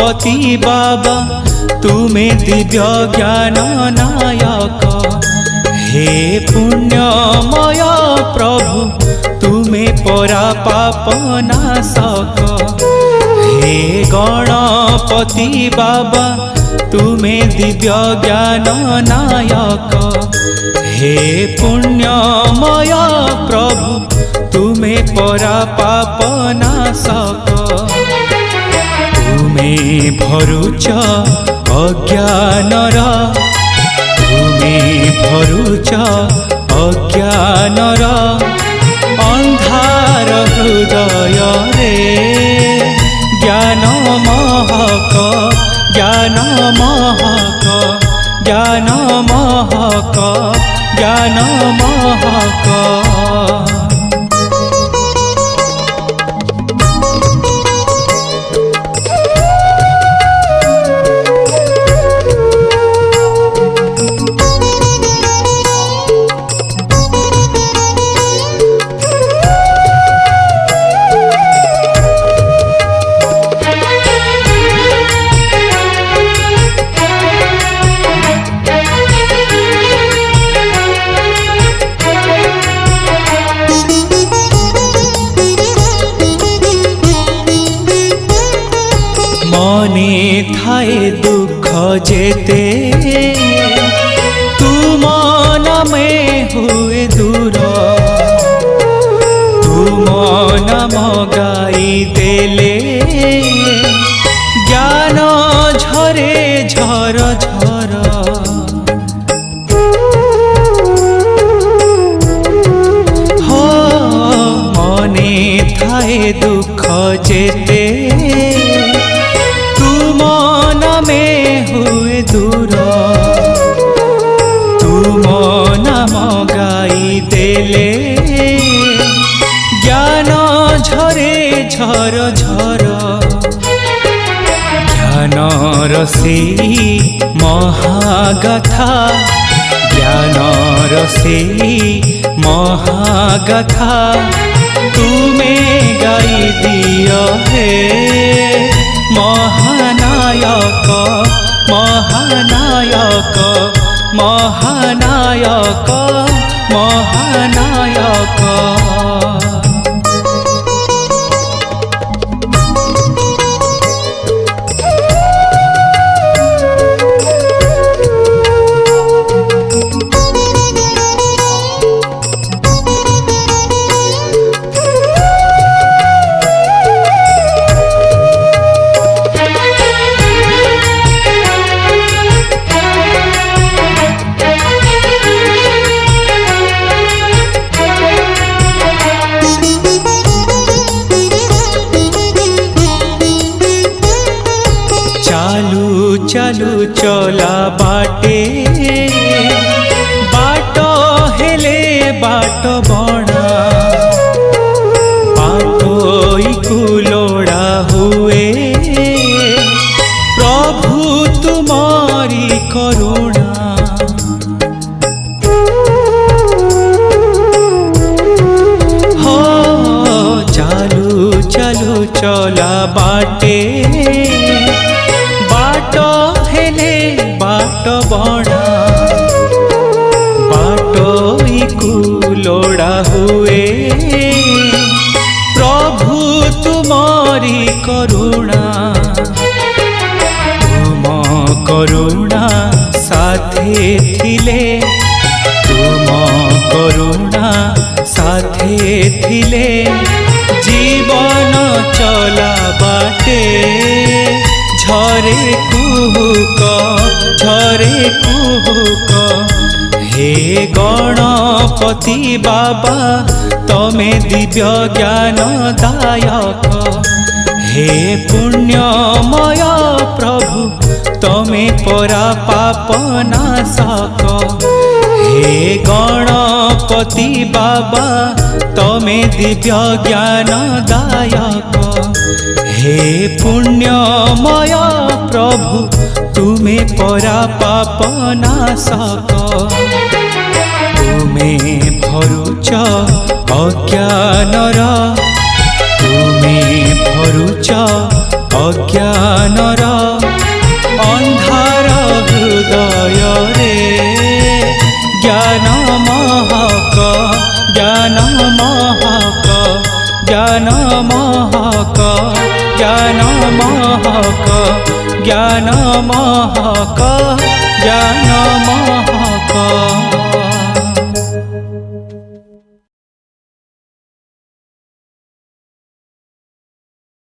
गणपति बाबा तुमे दिव्य ज्ञान नायक। हे पुण्यमय प्रभु तुमे परा पाप नाशक। हे गणपति बाबा तुमे दिव्य ज्ञान नायक। हे पुण्यमय प्रभु तुमे परा पाप नाशक। तुमे भरुच अज्ञानर तुमे भरुच अज्ञानर अंधार हृदय रे ज्ञान महक ज्ञान महक ज्ञान महक ज्ञान महक। मने थाए दुख जेते तुम नामे हुए दूर। तुम नाम गाई देले ज्ञान झरे झर झर। हो मने थाए दुख जेते हुए दूर। तुम नाम गाई देले ज्ञान झरे झर झर। ज्ञान रसी महागाथा ज्ञान रसी महागाथा तुमे गाई दियो हे महानायक महानायक महानायक महानायक। चालू चला बाटे बाट हेले बाट बड़ा बाटोई कुलोड़ा हुए प्रभु तुम्हारी करुणा। हो चालू चला बाटे हेले बाट बड़ा बाटोई कुलोड़ा हुए प्रभु तुम्हारी करुणा। तुम करुणा साथे थिले तुम करुणा साथे थिले जीवन चला बाटे झरे कुहुक झरे कुहुक। हे गणपति बाबा तमे दिव्य ज्ञान दायक। हे पुण्यमय प्रभु तमे परा पाप नाशक। हे गणपति बाबा तमे दिव्य ज्ञान दायक। हे पुण्यमय प्रभु तुमे परा पाप नाशक। तुमे भरुच अज्ञानर तुमे भरुच अज्ञानर अंधार हृदय रे ज्ञान महक ज्ञान महक ज्ञान महक ज्ञान महक ज्ञान महक ज्ञान महक।